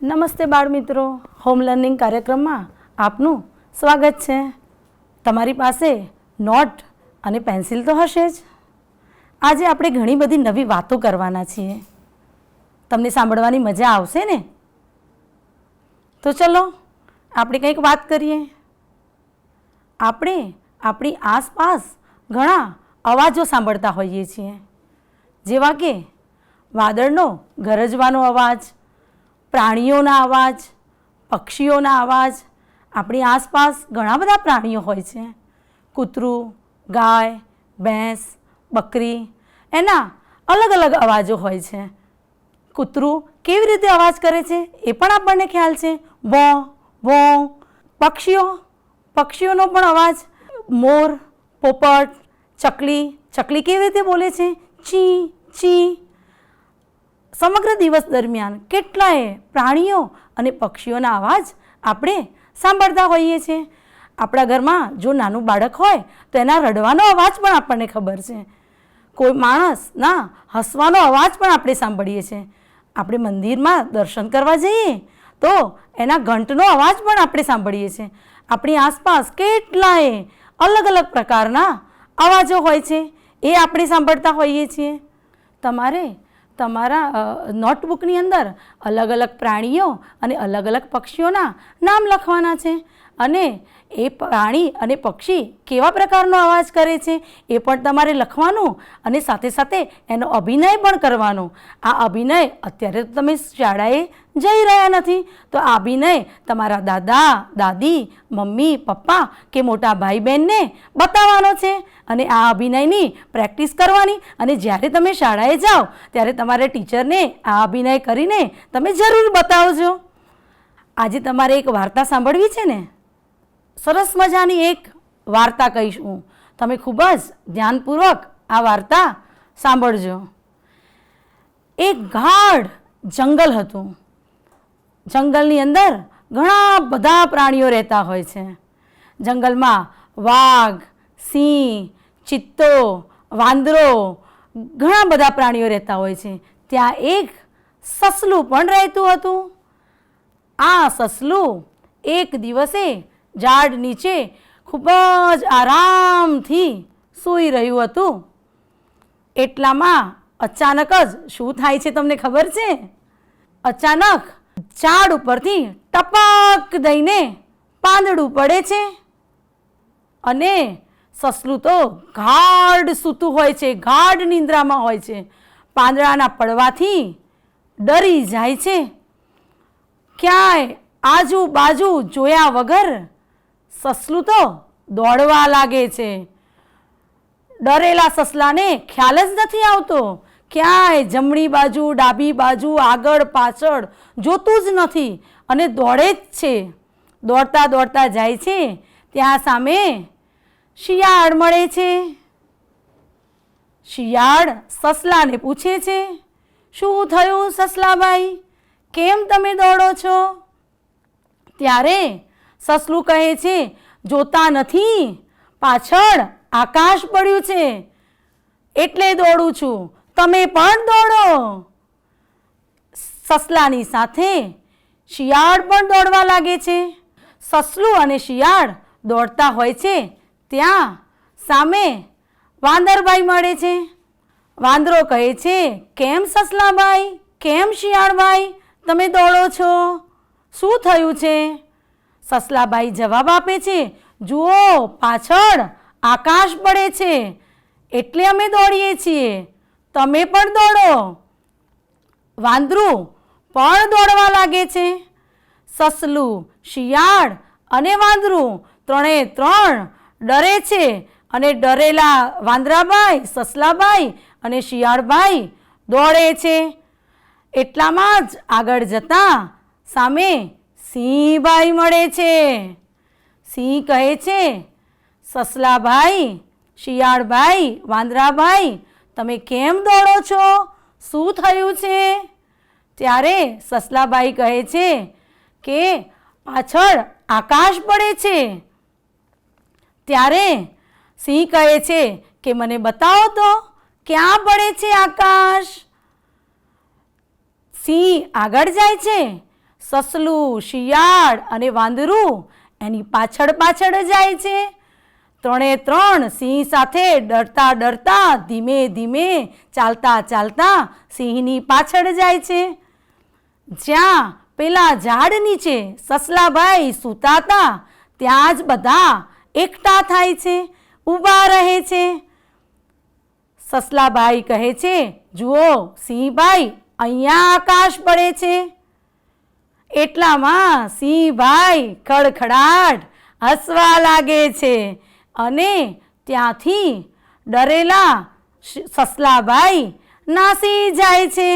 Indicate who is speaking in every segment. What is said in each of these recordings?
Speaker 1: નમસ્તે બાળ મિત્રો, હોમ લર્નિંગ કાર્યક્રમમાં આપનું સ્વાગત છે। તમારી પાસે નોટ અને પેન્સિલ તો હશે જ। આજે આપણે ઘણી બધી નવી વાતો કરવાના છીએ। તમને સાંભળવાની મજા આવશે ને? તો ચલો આપણે કંઈક વાત કરીએ। આપણે આપણી આસપાસ ઘણા અવાજો સાંભળતા હોઈએ છીએ, જેવા કે વાદળનો ગરજવાનો અવાજ, પ્રાણીઓના અવાજ, પક્ષીઓના અવાજ। આપણી આસપાસ ઘણા બધા પ્રાણીઓ હોય છે, કૂતરું, ગાય, ભેંસ, બકરી, એના અલગ અલગ અવાજો હોય છે। કૂતરું કેવી રીતે અવાજ કરે છે એ પણ આપણને ખ્યાલ છે, ભોં ભોં। પક્ષીઓનો પણ અવાજ, મોર, પોપટ, ચકલી કેવી રીતે બોલે છે, ચી ચી। સમગ્ર દિવસ દરમિયાન કેટલાય પ્રાણીઓ અને પક્ષીઓના અવાજ આપણે સાંભળતા હોઈએ છીએ। આપણા ઘરમાં જો નાનું બાળક હોય તો એના રડવાનો અવાજ પણ આપણને ખબર છે, કોઈ માણસના હસવાનો અવાજ પણ આપણે સાંભળીએ છીએ। આપણે મંદિરમાં દર્શન કરવા જઈએ તો એના ઘંટનો અવાજ પણ આપણે સાંભળીએ છીએ। આપણી આસપાસ કેટલાય અલગ અલગ પ્રકારના અવાજો હોય છે, એ આપણે સાંભળતા હોઈએ છીએ। તમારે તમારા નોટબુકની અંદર અલગ અલગ પ્રાણીઓ અને અલગ અલગ પક્ષીઓના નામ લખવાના છે, અને એ પ્રાણી અને પક્ષી કેવા પ્રકારનો અવાજ કરે છે એ પણ તમારે લખવાનું, અને સાથે સાથે એનો અભિનય પણ કરવાનો। આ અભિનય અત્યારે તો તમે શાળાએ જઈ રહ્યા નથી, તો આ અભિનય તમારા દાદા દાદી, મમ્મી પપ્પા કે મોટા ભાઈ બહેનને બતાવવાનો છે, અને આ અભિનયની પ્રેક્ટિસ કરવાની। અને જ્યારે તમે શાળાએ જાઓ ત્યારે તમારે ટીચરને આ અભિનય કરીને તમે જરૂર બતાવજો। આજે તમારે એક વાર્તા સાંભળવી છે ને? સરસ મજાની એક વાર્તા કહીશ હું, તમે ખૂબ જ ધ્યાનપૂર્વક આ વાર્તા સાંભળજો। એક ગાઢ જંગલ હતું। જંગલની અંદર ઘણા બધા પ્રાણીઓ રહેતા હોય છે। જંગલમાં વાઘ, સિંહ, ચિત્તો, વાંદરો, ઘણા બધા પ્રાણીઓ રહેતા હોય છે। ત્યાં એક સસલું પણ રહેતું હતું। આ સસલું એક દિવસે ઝાડ નીચે ખૂબ જ આરામથી સૂઈ રહ્યું હતું। એટલામાં અચાનક જ શું થાય છે તમને ખબર છે? અચાનક ઝાડ ઉપરથી ટપક દઈને પાંદડું પડે છે, અને સસલું તો ગાઢ સૂતું હોય છે, ગાઢ નિંદ્રામાં હોય છે। પાંદડાના પડવાથી ડરી જાય છે। ક્યાંય આજુબાજુ જોયા વગર સસલું તો દોડવા લાગે છે। ડરેલા સસલાને ખ્યાલ જ નથી આવતો, ક્યાંય જમણી બાજુ, ડાબી બાજુ, આગળ પાછળ જોતું જ નથી, અને દોડે જ છે। દોડતા દોડતા જાય છે, ત્યાં સામે શિયાળ મળે છે। શિયાળ સસલાને પૂછે છે, શું થયું સસલાભાઈ, કેમ તમે દોડો છો? ત્યારે સસલું કહે છે, જોતા નથી, પાછળ આકાશ પડ્યું છે એટલે દોડું છું, તમે પણ દોડો। સસલાની સાથે શિયાળ પણ દોડવા લાગે છે। સસલું અને શિયાળ દોડતા હોય છે, ત્યાં સામે વાંદરભાઈ મળે છે। વાંદરો કહે છે, કેમ સસલાભાઈ, કેમ શિયાળભાઈ તમે દોડો છો, શું થયું છે? સસલાભાઈ જવાબ આપે છે, જુઓ પાછળ આકાશ પડે છે એટલે અમે દોડીએ છીએ, તમે પણ દોડો। વાંદરું પણ દોડવા લાગે છે। સસલું, શિયાળ અને વાંદરું ત્રણે ત્રણ ડરે છે, અને ડરેલા વાંદરાભાઈ, સસલાભાઈ અને શિયાળભાઈ દોડે છે। એટલામાં જ આગળ જતા સામે સિંહભાઈ મળે છે। સિંહ કહે છે, સસલાભાઈ, શિયાળભાઈ, વાંદરાભાઈ તમે કેમ દોડો છો, શું થયું છે? ત્યારે સસલાભાઈ કહે છે કે પાછળ આકાશ પડે છે। ત્યારે સિંહ કહે છે કે મને બતાવો તો ક્યાં પડે છે આકાશ? સિંહ આગળ જાય છે સસલું, શિયાળ અને વાંદરું એની પાછળ પાછળ જાય છે. ત્રણે ત્રણ સિંહ સાથે ડરતા ડરતા ધીમે ધીમે ચાલતા ચાલતા સિંહની પાછળ જાય છે. જ્યાં પેલા ઝાડ નીચે સસલાભાઈ સૂતા હતા ત્યાં જ બધા એકઠા થાય છે, ઊભા રહે છે. સસલાભાઈ કહે છે, જુઓ સિંહભાઈ, અહીંયા આકાશ પડે છે. એટલામાં સિંહભાઈ ખડખડાટ હસવા લાગે છે અને ત્યાંથી ડરેલા સસલાભાઈ નાસી જાય છે.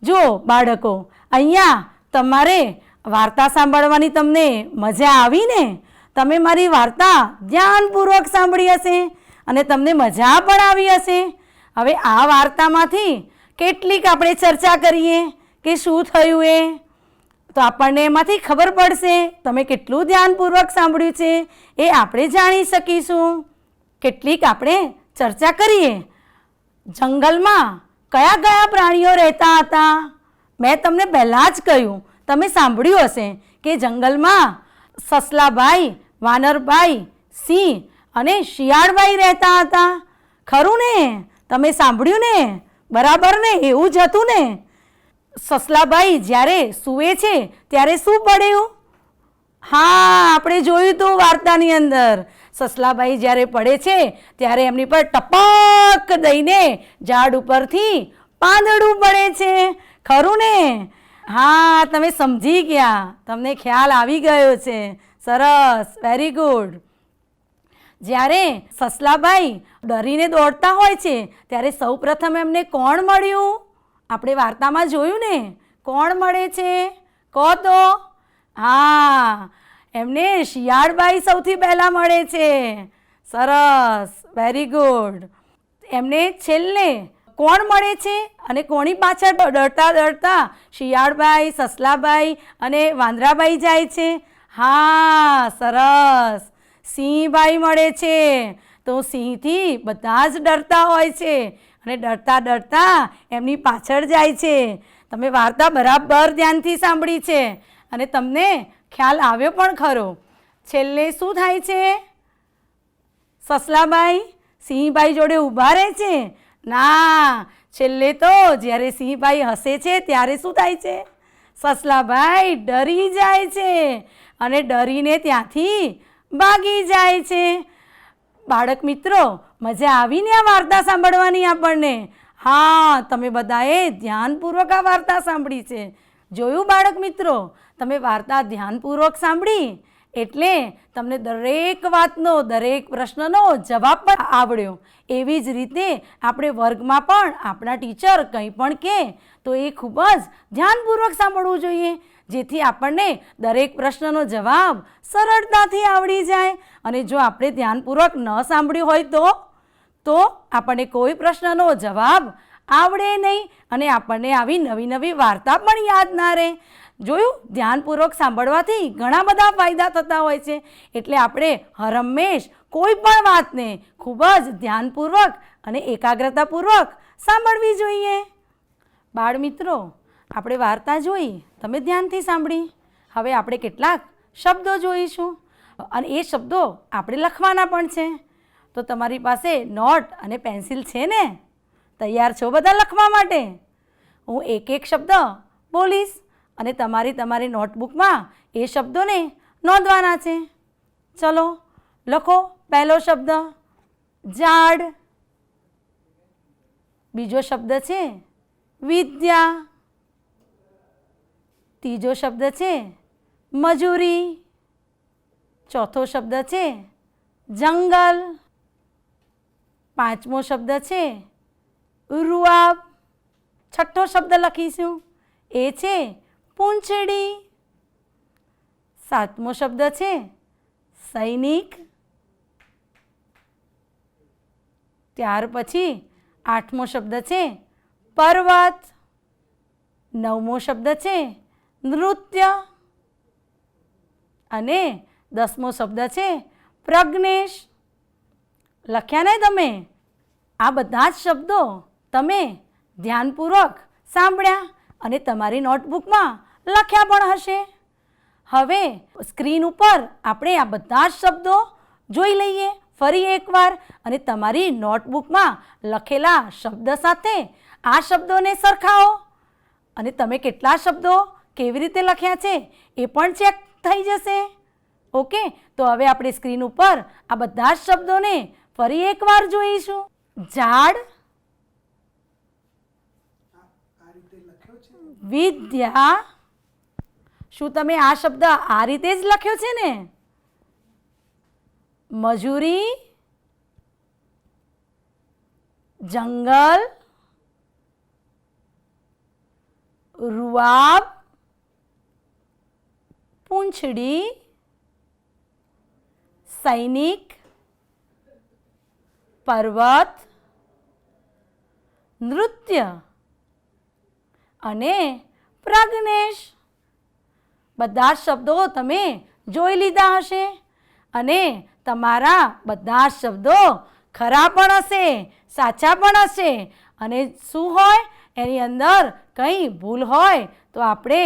Speaker 1: જો બાળકો, અહીંયા તમારે વાર્તા સાંભળવાની તમને મજા આવી ને? તમે મારી વાર્તા ધ્યાનપૂર્વક સાંભળી હશે અને તમને મજા પણ આવી હશે. હવે આ વાર્તામાંથી કેટલીક આપણે ચર્ચા કરીએ કે શું થયું એ, તો આપણને એમાંથી ખબર પડશે તમે કેટલું ધ્યાનપૂર્વક સાંભળ્યું છે એ આપણે જાણી શકીશું. કેટલીક આપણે ચર્ચા કરીએ. જંગલમાં કયા કયા પ્રાણીઓ રહેતા હતા? મેં તમને પહેલાં જ કહ્યું, તમે સાંભળ્યું હશે કે જંગલમાં સસલાભાઈ, વાનરભાઈ, સિંહ અને શિયાળભાઈ રહેતા હતા. ખરું ને? તમે સાંભળ્યું ને? બરાબર ને? એવું જ હતું ને? સસલાભાઈ જ્યારે સૂવે છે ત્યારે શું પડ્યું? હા, આપણે જોયું હતું વાર્તાની અંદર. સસલાભાઈ જ્યારે પડે છે ત્યારે એમની પર ટપક દઈને ઝાડ ઉપરથી પાંદડું પડે છે. ખરું ને? હા, તમે સમજી ગયા, તમને ખ્યાલ આવી ગયો છે. સરસ, વેરી ગુડ. જ્યારે સસલાભાઈ ડરીને દોડતા હોય છે ત્યારે સૌપ્રથમ એમને કોણ મળ્યું? આપણે વાર્તામાં જોયું ને, કોણ મળે છે? કહો તો. હા, એમને શિયાળભાઈ સૌથી પહેલાં મળે છે. સરસ, વેરી ગુડ. એમને છેલ્લે કોણ મળે છે અને કોની પાછળ ડરતા ડરતા શિયાળભાઈ, સસલાભાઈ અને વાંદરાભાઈ જાય છે? હા, સરસ, સિંહભાઈ મળે છે. તો સિંહથી બધા જ ડરતા હોય છે અને ડરતા ડરતા એમની પાછળ જાય છે. તમે વાર્તા બરાબર ધ્યાનથી સાંભળી છે અને તમને ખ્યાલ આવ્યો પણ ખરો. છેલ્લે શું થાય છે? સસલાભાઈ સિંહભાઈ જોડે ઊભા રહે છે? ના, છેલ્લે તો જ્યારે સિંહભાઈ હસે છે ત્યારે શું થાય છે? સસલાભાઈ ડરી જાય છે અને ડરીને ત્યાંથી ભાગી જાય છે. બાળક મિત્રો, મજા આવીને આ વાર્તા સાંભળવાની આપણને? હા, તમે બધાએ ધ્યાનપૂર્વક આ વાર્તા સાંભળી છે. જોયું બાળક મિત્રો? તમે વાર્તા ધ્યાનપૂર્વક સાંભળી એટલે તમને દરેક વાતનો, દરેક પ્રશ્નનો જવાબ પણ આવડ્યો. એવી જ રીતે આપણે વર્ગમાં પણ આપણા ટીચર કંઈ પણ કહે તો એ ખૂબ જ ધ્યાનપૂર્વક સાંભળવું જોઈએ, જેથી આપણને દરેક પ્રશ્નનો જવાબ સરળતાથી આવડી જાય. અને જો આપણે ધ્યાનપૂર્વક ન સાંભળ્યું હોય તો આપણને કોઈ પ્રશ્નનો જવાબ આવડે નહીં અને આપણને આવી નવી નવી વાર્તા પણ યાદ ના રહે. જોયું? ધ્યાનપૂર્વક સાંભળવાથી ઘણા બધા ફાયદા થતા હોય છે. એટલે આપણે હરહંમેશ કોઈ પણ વાતને ખૂબ જ ધ્યાનપૂર્વક અને એકાગ્રતાપૂર્વક સાંભળવી જોઈએ. બાળ મિત્રો, આપણે વાર્તા જોઈ, તમે ધ્યાનથી સાંભળી. હવે આપણે કેટલાક શબ્દો જોઈશું અને એ શબ્દો આપણે લખવાના પણ છે. તો તમારી પાસે નોટ અને પેન્સિલ છે ને? તૈયાર છો બધા લખવા માટે? હું એક એક શબ્દ બોલીશ અને તમારી નોટબુકમાં એ શબ્દોને નોંધવાના છે. ચલો લખો. પહેલો શબ્દ ઝાડ, બીજો શબ્દ છે વિદ્યા, ત્રીજો શબ્દ છે મજૂરી, ચોથો શબ્દ છે જંગલ, પાંચમો શબ્દ છે રૂઆબ, છઠ્ઠો શબ્દ લખીશું એ છે પૂંછડી, સાતમો શબ્દ છે સૈનિક, ત્યાર પછી આઠમો શબ્દ છે પર્વત, નવમો શબ્દ છે નૃત્ય અને 10મો શબ્દ છે પ્રજ્ઞેશ. લખ્યા ને તમે? આ બધા જ શબ્દો તમે ધ્યાનપૂર્વક સાંભળ્યા અને તમારી નોટબુકમાં લખ્યા પણ હશે. હવે સ્ક્રીન ઉપર આપણે આ બધા જ શબ્દો જોઈ લઈએ ફરી એકવાર, અને તમારી નોટબુકમાં લખેલા શબ્દ સાથે આ શબ્દોને સરખાવો, અને તમે કેટલા શબ્દો કેવી રીતે લખ્યા છે એ પણ ચેક થઈ જશે. ઓકે, તો હવે આપણે સ્ક્રીન ઉપર આ બધા જ શબ્દોને ફરી એકવાર જોઈશું. ઝાડ, વિદ્યા. શું તમે આ શબ્દ આ રીતે જ લખ્યો છે ને? મજૂરી, જંગલ, રૂઆબ, પૂંછડી, સૈનિક, પર્વત, નૃત્ય અને પ્રજ્ઞેશ. બધા શબ્દો તમે જોઈ લીધા હશે, અને તમારા બધા શબ્દો ખરા પણ હશે, સાચા પણ હશે, અને શું હોય એની અંદર કંઈ ભૂલ હોય તો આપણે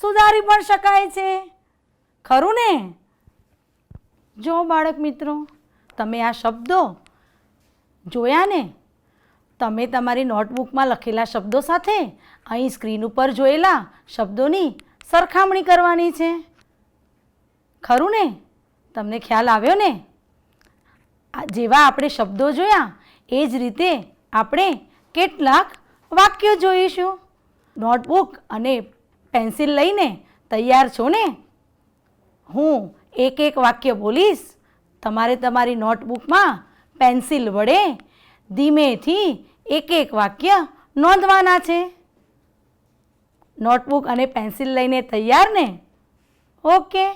Speaker 1: સુધારી પણ શકાય છે. ખરું ને? જો બાળક મિત્રો, તમે આ શબ્દો જોયા ને? તમે તમારી નોટબુકમાં લખેલા શબ્દો સાથે અહીં સ્ક્રીન ઉપર જોયેલા શબ્દોની સરખામણી કરવાની છે. ખરું ને? તમને ખ્યાલ આવ્યો ને? જેવા આપણે શબ્દો જોયા એ જ રીતે આપણે કેટલાક વાક્યો જોઈશું. નોટબુક અને પેન્સિલ લઈને તૈયાર છો ને? હું એક એક વાક્ય બોલીશ, તમારે તમારી નોટબુકમાં પેન્સિલ વડે ધીમેથી એક એક વાક્ય નોંધવાના છે. નોટબુક અને પેન્સિલ લઈને તૈયાર ને? ઓકે,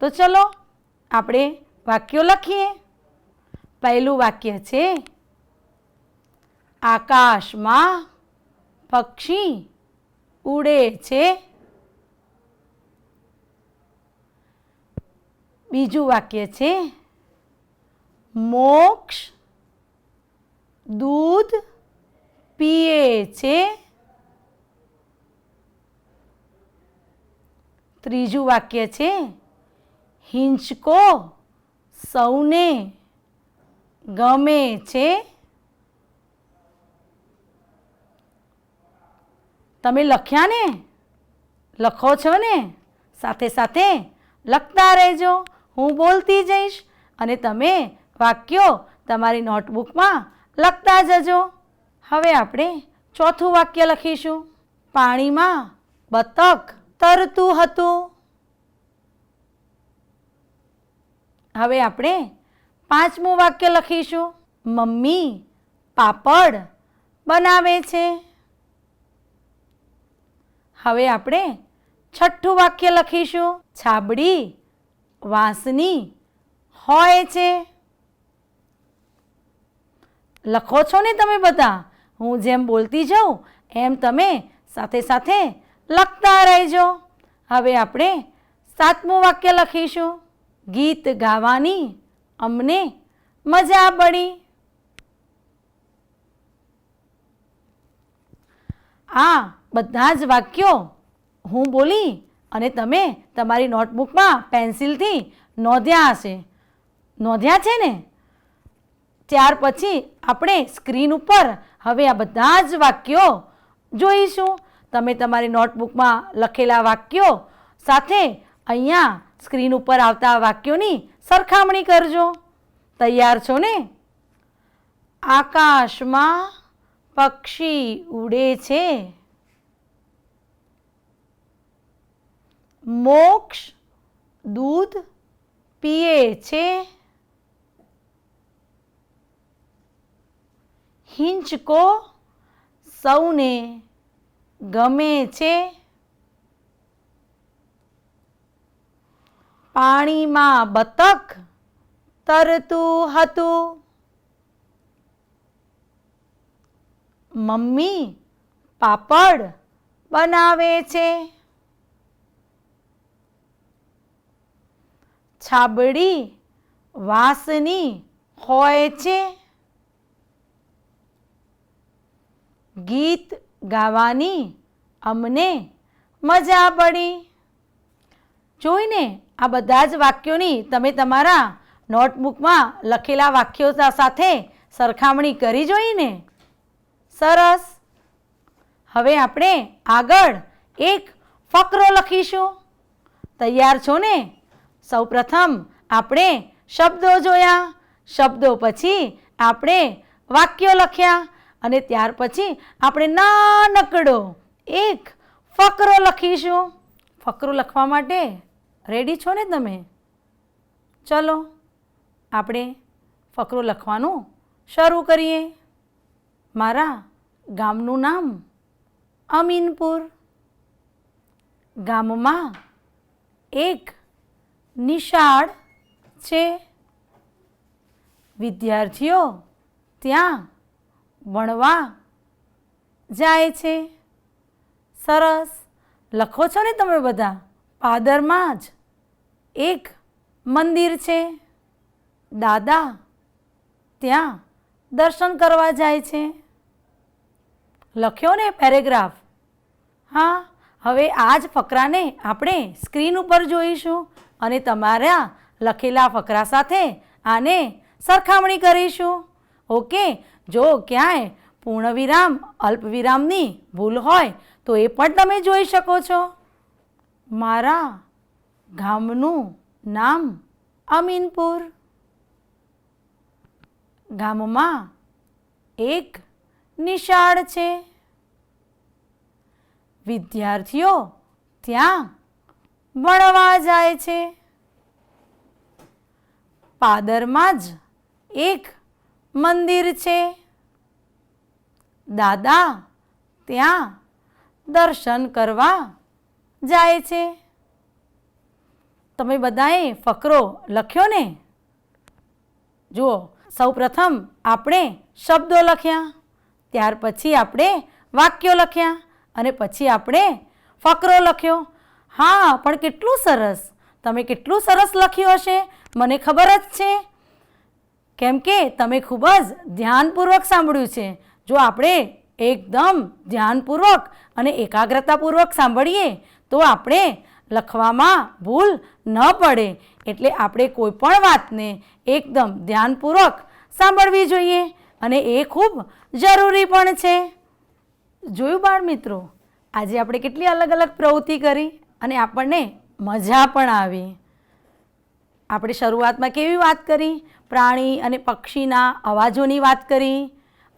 Speaker 1: તો ચલો આપણે વાક્યો લખીએ. પહેલું વાક્ય છે, આકાશમાં પક્ષી ઉડે છે. બીજું વાક્ય છે, મોક્ષ દૂધ પીએ છે. ત્રીજું વાક્ય છે, હિંચકો સૌને ગમે છે. તમે લખ્યા ને? લખો છો ને? સાથે સાથે લખતા રહેજો, હું બોલતી જઈશ અને તમે વાક્યો તમારી નોટબુકમાં લખતા જજો. હવે આપણે ચોથું વાક્ય લખીશું. પાણીમાં બતક તરતું હતું. હવે આપણે પાંચમું વાક્ય લખીશું. મમ્મી પાપડ બનાવે છે. હવે આપણે છઠ્ઠું વાક્ય લખીશું. છાબડી વાંસની હોય છે. લખો છો ને તમે બધા? હું જેમ બોલતી જાઉં એમ તમે સાથે સાથે લખતા રહેજો. હવે આપણે સાતમું વાક્ય લખીશું. ગીત ગાવાની અમને મજા પડી. આ બધા જ વાક્યો હું બોલી અને તમે તમારી નોટબુકમાં પેન્સિલથી નોંધ્યા હશે. નોંધ્યા છે ને? ત્યાર પછી આપણે સ્ક્રીન ઉપર હવે આ બધા જ વાક્યો જોઈશું. તમે તમારી નોટબુકમાં લખેલા વાક્યો સાથે અહીંયા સ્ક્રીન ઉપર આવતા વાક્યોની સરખામણી કરજો. તૈયાર છો ને? આકાશમાં પક્ષી ઉડે છે. મોક્ષ દૂધ પીએ છે. હિંચકો સૌને ગમે છે. પાણીમાં બતક તરતું હતું. મમ્મી પાપડ બનાવે છે. છાબડી વાંસની હોય છે. ગીત ગાવાની અમને મજા પડી. જોઈને આ બધા જ વાક્યોની તમે તમારા નોટબુકમાં લખેલા વાક્યો સાથે સરખામણી કરી જોઈને. સરસ. હવે આપણે આગળ એક ફકરો લખીશું. તૈયાર છો ને? સૌપ્રથમ આપણે શબ્દો જોયા, શબ્દો પછી આપણે વાક્યો લખ્યા અને ત્યાર પછી આપણે નાનકડો એક ફકરો લખીશું. ફકરો લખવા માટે રેડી છો ને તમે? ચલો આપણે ફકરો લખવાનું શરૂ કરીએ. મારા ગામનું નામ અમીનપુર. ગામમાં એક નિશાળ છે. વિદ્યાર્થીઓ ત્યાં ભણવા જાય છે. સરસ. લખો છો ને તમે બધા? પાદરમાં જ એક મંદિર છે. દાદા ત્યાં દર્શન કરવા જાય છે. લખ્યો ને પેરેગ્રાફ? હા. હવે આ જ ફકરાને આપણે સ્ક્રીન ઉપર જોઈશું અને તમારા લખેલા ફકરા સાથે આને સરખામણી કરીશું. ઓકે. જો ક્યાંય પૂર્ણવિરામ અલ્પવિરામની ભૂલ હોય તો એ પણ તમે જોઈ શકો છો. મારા ગામનું નામ અમીનપુર. ગામમાં એક નિશાળ છે. વિદ્યાર્થીઓ ત્યાં ભણવા જાય છે. પાદરમાં જ એક મંદિર છે. દાદા ત્યાં દર્શન કરવા જાય છે. તમે બધાએ ફકરો લખ્યો ને? જુઓ, સૌપ્રથમ આપણે શબ્દો લખ્યા, ત્યાર પછી આપણે વાક્યો લખ્યા અને પછી આપણે ફકરો લખ્યો. હા, પણ કેટલું સરસ! તમે કેટલું સરસ લખ્યું હશે મને ખબર જ છે, કેમ કે તમે ખૂબ જ ધ્યાનપૂર્વક સાંભળ્યું છે. જો આપણે એકદમ ધ્યાનપૂર્વક અને એકાગ્રતાપૂર્વક સાંભળીએ તો આપણે લખવામાં ભૂલ ન પડે. એટલે આપણે કોઈ પણ વાતને એકદમ ધ્યાનપૂર્વક સાંભળવી જોઈએ અને એ ખૂબ જરૂરી પણ છે. જોયું બાળ મિત્રો, આજે આપણે કેટલી અલગ અલગ પ્રવૃત્તિ કરી અને આપણને મજા પણ આવી. આપણે શરૂઆતમાં કેવી વાત કરી? પ્રાણી અને પક્ષીના અવાજોની વાત કરી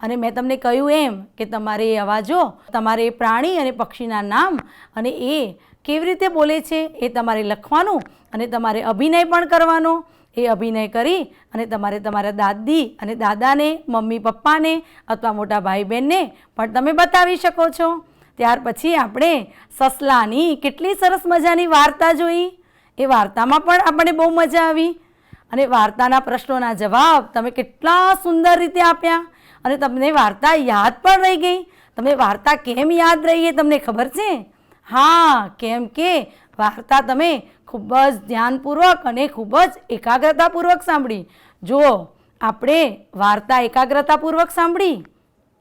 Speaker 1: અને મેં તમને કહ્યું એમ કે તમારે એ અવાજો, તમારે પ્રાણી અને પક્ષીના નામ અને એ કેવી રીતે બોલે છે એ તમારે લખવાનું અને તમારે અભિનય પણ કરવાનો. એ અભિનય કરી અને તમારે તમારા દાદી અને દાદાને, મમ્મી પપ્પાને અથવા મોટા ભાઈ બહેનને પણ તમે બતાવી શકો છો. ત્યાર પછી આપણે સસલાની કેટલી સરસ મજાની વાર્તા જોઈ. એ વાર્તામાં પણ આપણને બહુ મજા આવી અને વાર્તાના પ્રશ્નોના જવાબ તમે કેટલા સુંદર રીતે આપ્યા અને તમને વાર્તા યાદ પણ રહી ગઈ. તમને વાર્તા કેમ યાદ રહી એ તમને ખબર છે? હા, કેમ કે વાર્તા તમે ખૂબ જ ધ્યાનપૂર્વક અને ખૂબ જ એકાગ્રતાપૂર્વક સાંભળી. જુઓ, આપણે વાર્તા એકાગ્રતાપૂર્વક સાંભળી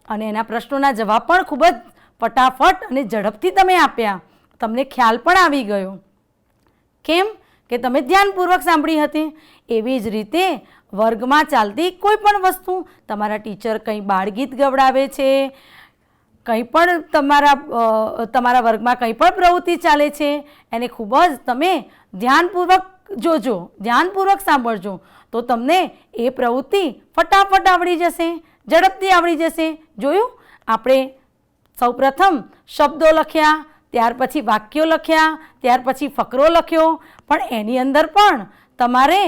Speaker 1: અને એના પ્રશ્નોના જવાબ પણ ખૂબ જ ફટાફટ અને ઝડપથી તમે આપ્યા. તમને ખ્યાલ પણ આવી ગયો. કેમ કે તમે ધ્યાનપૂર્વક સાંભળી હતી. એવી જ રીતે વર્ગમાં ચાલતી કોઈ પણ વસ્તુ, તમારા ટીચર કંઈ બાળગીત ગવડાવે છે, કંઈ પણ તમારા વર્ગમાં કંઈ પણ પ્રવૃત્તિ ચાલે છે એને ખૂબ જ તમે ધ્યાનપૂર્વક જોજો, ધ્યાનપૂર્વક સાંભળજો તો તમને એ પ્રવૃત્તિ ફટાફટ આવડી જશે, ઝડપથી આવડી જશે. જોયું? આપણે સૌપ્રથમ શબ્દો લખ્યા, ત્યાર પછી વાક્યો લખ્યા, ત્યાર પછી ફકરો લખ્યો, પણ એની અંદર પણ તમારે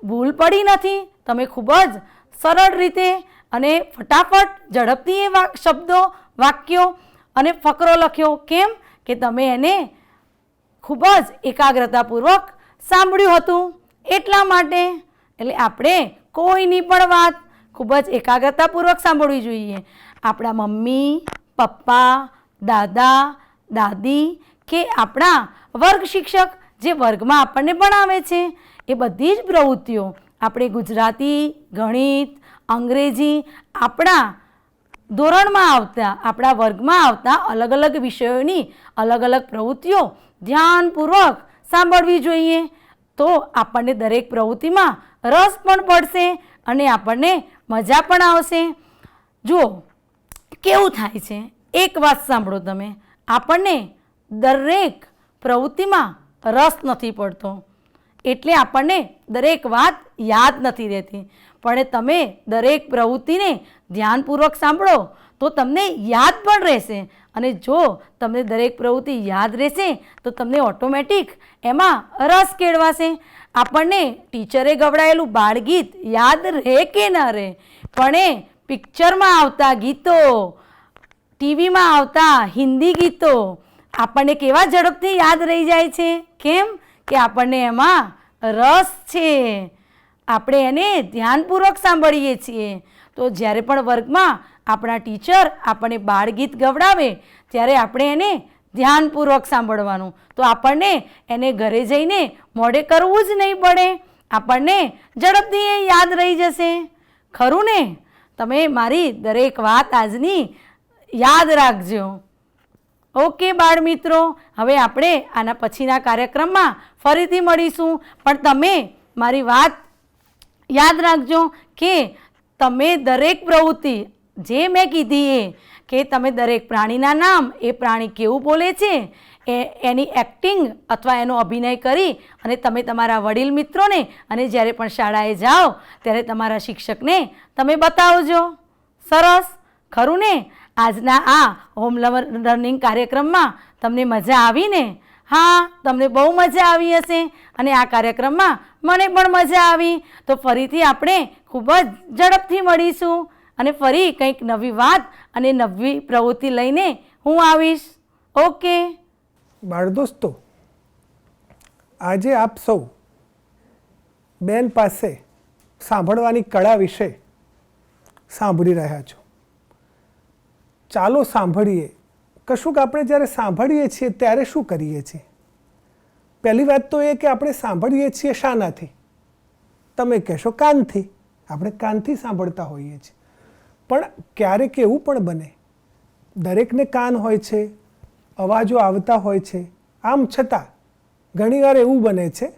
Speaker 1: ભૂલ પડી નથી. તમે ખૂબ જ સરળ રીતે અને ફટાફટ ઝડપથી એ શબ્દો, વાક્યો અને ફકરો લખ્યો. કેમ કે તમે એને ખૂબ જ એકાગ્રતાપૂર્વક સાંભળ્યું હતું એટલા માટે. એટલે આપણે કોઈની પણ વાત ખૂબ જ એકાગ્રતાપૂર્વક સાંભળવી જોઈએ. આપણા મમ્મી, પપ્પા, દાદા, દાદી કે આપણા વર્ગ શિક્ષક જે વર્ગમાં આપણને ભણાવે છે એ બધી જ પ્રવૃત્તિઓ આપણે ગુજરાતી, ગણિત, અંગ્રેજી આપણા ધોરણમાં આવતા, આપણા વર્ગમાં આવતા અલગ અલગ વિષયોની અલગ અલગ પ્રવૃત્તિઓ ધ્યાનપૂર્વક સાંભળવી જોઈએ. તો આપણને દરેક પ્રવૃત્તિમાં રસ પણ પડશે અને આપણને મજા પણ આવશે. જુઓ કેવું થાય છે, એક વાત સાંભળો તમે, આપણને દરેક પ્રવૃત્તિમાં રસ નથી પડતો એટલે આપણને દરેક વાત યાદ નથી રહેતી. પણ તમે દરેક પ્રવૃત્તિને ધ્યાનપૂર્વક સાંભળો તો તમને યાદ પણ રહેશે. અને જો તમને દરેક પ્રવૃત્તિ યાદ રહેશે તો તમને ઓટોમેટિક એમાં રસ કેળવાશે. આપણને ટીચરે ગવડાવેલું બાળગીત યાદ રહે કે ન રહે, પણ એ પિક્ચરમાં આવતા ગીતો, ટીવીમાં આવતા હિન્દી ગીતો આપણને કેવા ઝડપથી યાદ રહી જાય છે. કેમ કે આપણને એમાં રસ છે, આપણે એને ધ્યાનપૂર્વક સાંભળીએ છીએ. તો જ્યારે પણ વર્ગમાં આપણા ટીચર આપણને બાળગીત ગવડાવે ત્યારે આપણે એને ધ્યાનપૂર્વક સાંભળવાનું. તો આપણને એને ઘરે જઈને મોઢે કરવું જ નહીં પડે, આપણને ઝડપથી એ યાદ રહી જશે. ખરું ને? તમે મારી દરેક વાત આજની યાદ રાખજો. ઓકે બાળ મિત્રો, હવે આપણે આના પછીના કાર્યક્રમમાં ફરીથી મળીશું. પણ તમે મારી વાત યાદ રાખજો કે તમે દરેક પ્રવૃત્તિ જે મેં કીધી એ કે તમે દરેક પ્રાણીના નામ, એ પ્રાણી કેવું બોલે છે એની એક્ટિંગ અથવા એનો અભિનય કરી અને તમે તમારા વડીલ મિત્રોને અને જ્યારે પણ શાળાએ જાઓ ત્યારે તમારા શિક્ષકને તમે બતાવજો. સરસ, ખરું ને? આજના આ હોમ લર્નિંગ કાર્યક્રમમાં તમને મજા આવી ને? હા, તમને બહુ મજા આવી હશે અને આ કાર્યક્રમમાં મને પણ મજા આવી. તો ફરીથી આપણે ખૂબ જ ઝડપથી મળીશું અને ફરી કંઈક નવી વાત અને નવી પ્રવૃત્તિ લઈને હું આવીશ. ઓકે
Speaker 2: બાળ દોસ્તો, આજે આપ સૌ બેન પાસે સાંભળવાની કળા વિશે સાંભળી રહ્યા છો. ચાલો સાંભળીએ. કશુંક આપણે જ્યારે સાંભળીએ છીએ ત્યારે શું કરીએ છીએ? પહેલી વાત તો એ કે આપણે સાંભળીએ છીએ શાનાથી? તમે કહેશો કાનથી. આપણે કાનથી સાંભળતા હોઈએ છીએ. પણ ક્યારેક એવું પણ બને, દરેકને કાન હોય છે, અવાજો આવતા હોય છે, આમ છતાં ઘણીવાર એવું બને છે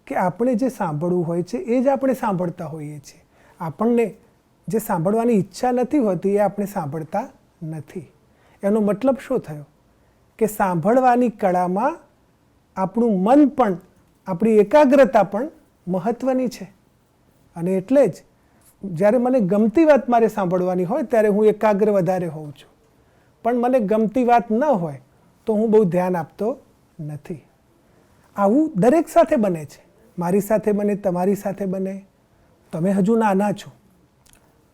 Speaker 2: કે આપણે જે સાંભળવું હોય છે એ જ આપણે સાંભળતા હોઈએ છીએ. આપણને જે સાંભળવાની ઈચ્છા નથી હોતી એ આપણે સાંભળતા નથી. એનો મતલબ શું થયો? કે સાંભળવાની કળામાં આપણું મન પણ, આપણી એકાગ્રતા પણ મહત્ત્વની છે. અને એટલે જ જ્યારે મને ગમતી વાત મારે સાંભળવાની હોય ત્યારે હું એકાગ્ર વધારે હોઉં છું, પણ મને ગમતી વાત ન હોય તો હું બહુ ધ્યાન આપતો નથી. આવું દરેક સાથે બને છે. મારી સાથે બને, તમારી સાથે બને. તમે હજુ નાના છો,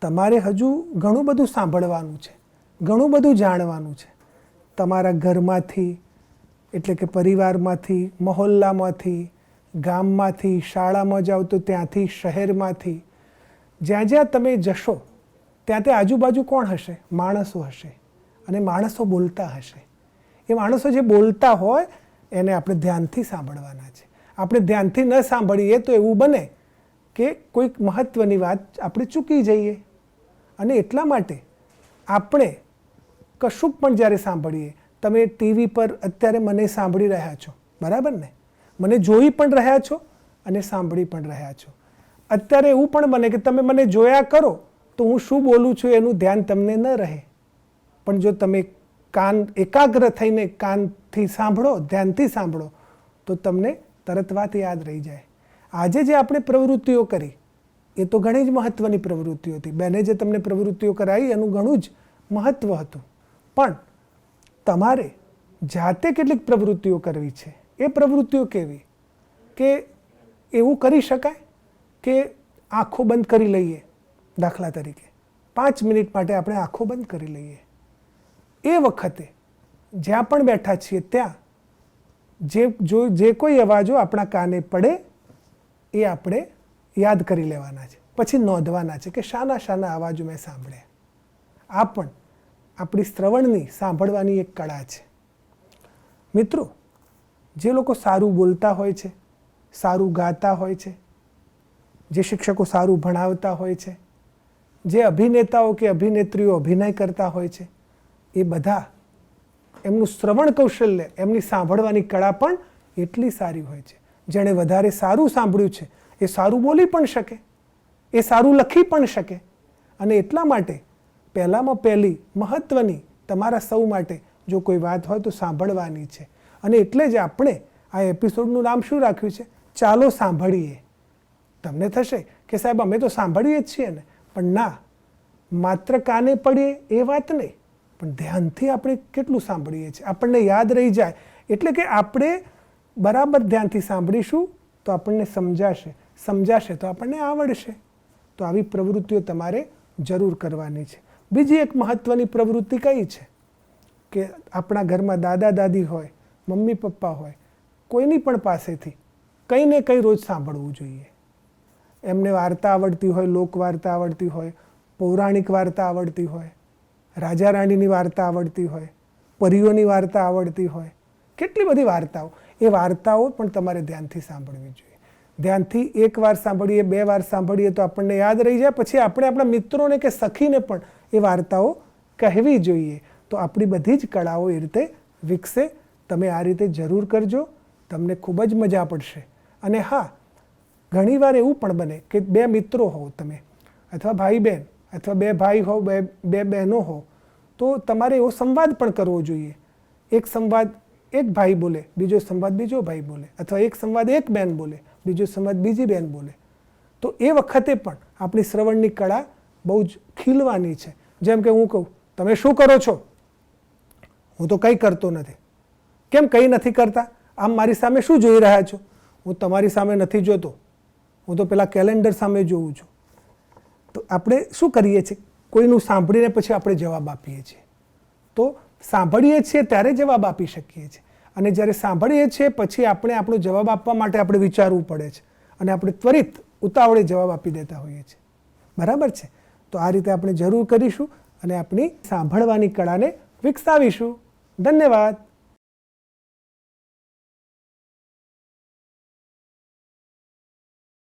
Speaker 2: તમારે હજુ ઘણું બધું સાંભળવાનું છે, ઘણું બધું જાણવાનું છે. તમારા ઘરમાંથી, એટલે કે પરિવારમાંથી, મહોલ્લામાંથી, ગામમાંથી, શાળામાં જાઓ તો ત્યાંથી, શહેરમાંથી, જ્યાં જ્યાં તમે જશો ત્યાં ત્યાં આજુબાજુ કોણ હશે? માણસો હશે. અને માણસો બોલતા હશે. એ માણસો જે બોલતા હોય એને આપણે ધ્યાનથી સાંભળવાના છે. આપણે ધ્યાનથી ન સાંભળીએ તો એવું બને કે કોઈક મહત્ત્વની વાત આપણે ચૂકી જઈએ. અને એટલા માટે આપણે કશુંક પણ જ્યારે સાંભળીએ, તમે ટીવી પર અત્યારે મને સાંભળી રહ્યા છો, બરાબર ને? મને જોઈ પણ રહ્યા છો અને સાંભળી પણ રહ્યા છો. અત્યારે એવું પણ બને કે તમે મને જોયા કરો તો હું શું બોલું છું એનું ધ્યાન તમને ન રહે. પણ જો તમે કાન એકાગ્ર થઈને કાનથી સાંભળો, ધ્યાનથી સાંભળો, તો તમને તરત વાત યાદ રહી જાય. આજે જે આપણે પ્રવૃત્તિઓ કરી એ તો ઘણી જ મહત્ત્વની પ્રવૃત્તિઓ હતી. બેને જે તમને પ્રવૃત્તિઓ કરાવી એનું ઘણું જ મહત્ત્વ હતું. પણ તમારે જાતે કેટલીક પ્રવૃત્તિઓ કરવી છે. એ પ્રવૃત્તિઓ કેવી? કે એવું કરી શકાય કે આંખો બંધ કરી લઈએ. દાખલા તરીકે 5 મિનિટ માટે આપણે આંખો બંધ કરી લઈએ. એ વખતે જ્યાં પણ બેઠા છીએ ત્યાં જે કોઈ અવાજો આપણા કાને પડે એ આપણે યાદ કરી લેવાના છે. પછી નોંધવાના છે કે શાના શાના અવાજો મેં સાંભળ્યા. આ પણ આપણી શ્રવણની, સાંભળવાની એક કળા છે. મિત્રો, જે લોકો સારું બોલતા હોય છે, સારું ગાતા હોય છે, જે શિક્ષકો સારું ભણાવતા હોય છે, જે અભિનેતાઓ કે અભિનેત્રીઓ અભિનય કરતા હોય છે એ બધા એમનું શ્રવણ કૌશલ્ય, એમની સાંભળવાની કળા પણ એટલી સારી હોય છે. જેણે વધારે સારું સાંભળ્યું છે એ સારું બોલી પણ શકે, એ સારું લખી પણ શકે. અને એટલા માટે પહેલામાં પહેલી મહત્ત્વની તમારા સૌ માટે જો કોઈ વાત હોય તો સાંભળવાની છે. અને એટલે જ આપણે આ એપિસોડનું નામ શું રાખ્યું છે? ચાલો સાંભળીએ. તમને થશે કે સાહેબ અમે તો સાંભળીએ જ છીએ ને, પણ ના, માત્ર કાને પડીએ એ વાત નહીં, પણ ધ્યાનથી આપણે કેટલું સાંભળીએ છીએ, આપણને યાદ રહી જાય. એટલે કે આપણે બરાબર ધ્યાનથી સાંભળીશું તો આપણને સમજાશે તો આપણને આવડશે. તો આવી પ્રવૃત્તિઓ તમારે જરૂર કરવાની છે. બીજી એક મહત્ત્વની પ્રવૃત્તિ કઈ છે કે આપણા ઘરમાં દાદા દાદી હોય, મમ્મી પપ્પા હોય, કોઈની પણ પાસેથી કંઈ ને કંઈ રોજ સાંભળવું જોઈએ. એમને વાર્તા આવડતી હોય, લોકવાર્તા આવડતી હોય, પૌરાણિક વાર્તા આવડતી હોય, રાજા રાણીની વાર્તા આવડતી હોય, પરીઓની વાર્તા આવડતી હોય, કેટલી બધી વાર્તાઓ. એ વાર્તાઓ પણ તમારે ધ્યાનથી સાંભળવી જોઈએ. ધ્યાનથી એક વાર સાંભળીએ, 2 વાર સાંભળીએ તો આપણને યાદ રહી જાય. પછી આપણે આપણા મિત્રોને કે સખીને પણ એ વાર્તાઓ કહેવી જોઈએ. તો આપણી બધી જ કળાઓ એ રીતે વિકસે. તમે આ રીતે જરૂર કરજો, તમને ખૂબ જ મજા પડશે. અને હા, ઘણીવાર એવું પણ બને કે 2 મિત્રો હો તમે, અથવા ભાઈ બહેન, અથવા 2 ભાઈ હો, 2 બહેનો હો, તો તમારે એવો સંવાદ પણ કરવો જોઈએ. એક સંવાદ એક ભાઈ બોલે, બીજો સંવાદ બીજો ભાઈ બોલે, અથવા એક સંવાદ એક બહેન બોલે, બીજો સંવાદ બીજી બહેન બોલે. તો એ વખતે પણ આપણી શ્રવણની કળા બહુ જ ખીલવાની છે. જેમ કે હું કહું, તમે શું કરો છો? હું તો કંઈ કરતો નથી. કેમ કંઈ નથી કરતા? આમ મારી સામે શું જોઈ રહ્યા છો? હું તમારી સામે નથી જોતો, હું તો પેલા કેલેન્ડર સામે જોઉં છું. તો આપણે શું કરીએ છીએ? કોઈનું સાંભળીને પછી આપણે જવાબ આપીએ છીએ. તો સાંભળીએ છીએ ત્યારે જવાબ આપી શકીએ છીએ. અને જ્યારે સાંભળીએ છીએ પછી આપણે આપણો જવાબ આપવા માટે આપણે વિચારવું પડે છે. અને આપણે ત્વરિત ઉતાવળે જવાબ આપી દેતા હોઈએ છીએ. બરાબર છે? તો આ રીતે આપણે જરૂર કરીશું અને આપણી સાંભળવાની કળાને વિકસાવીશું. ધન્યવાદ.